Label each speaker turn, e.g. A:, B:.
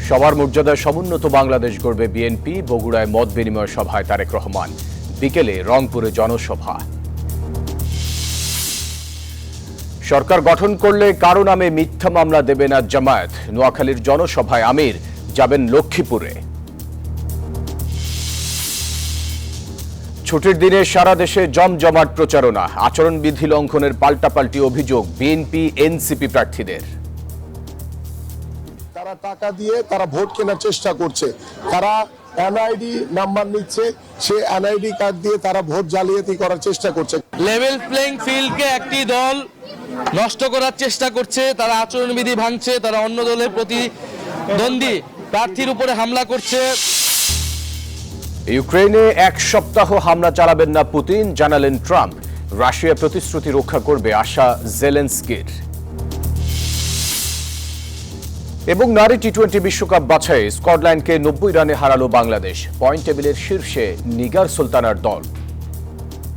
A: সবার মর্যাদায় সমুন্নত বাংলাদেশ গড়বে বিএনপি। বগুড়ায় মত বিনিময় সভায় তারেক রহমান। বিকেলে রংপুরে জনসভা। সরকার গঠন করলে কারো নামে মিথ্যা মামলা দেবে না জামায়াত। নোয়াখালীর জনসভায় আমির যাবেন লক্ষ্মীপুরে। ছুটির দিনে সারা দেশে জমজমাট প্রচারণা। আচরণবিধি লঙ্ঘনের পাল্টাপাল্টি অভিযোগ বিএনপি এনসিপি প্রার্থীদের।
B: তারা টাকা দিয়ে তারা ভোট কেনার চেষ্টা করছে, তারা এনআইডি নাম্বার নিচ্ছে, সে এনআইডি কার্ড দিয়ে তারা ভোট জালিয়াতি করার চেষ্টা করছে।
C: লেভেল প্লেইং ফিল্ডকে একটি দল নষ্ট করার চেষ্টা করছে, তারা আচরণবিধি ভাঙছে, তারা অন্য দলের প্রতিদ্বন্দ্বী প্রার্থীর উপরে হামলা করছে।
A: ইউক্রেনে এক সপ্তাহ হামলা চালাবেন না পুতিন, জানালেন ট্রাম্প। রাশিয়া প্রতিশ্রুতি রক্ষা করবে আশা জেলেনস্কির। এবং নারী টি-20 বিশ্বকাপ বাছাই স্কটল্যান্ডকে 90 রানে হারালো বাংলাদেশ। পয়েন্ট টেবিলের শীর্ষে নিগার সুলতানার দল।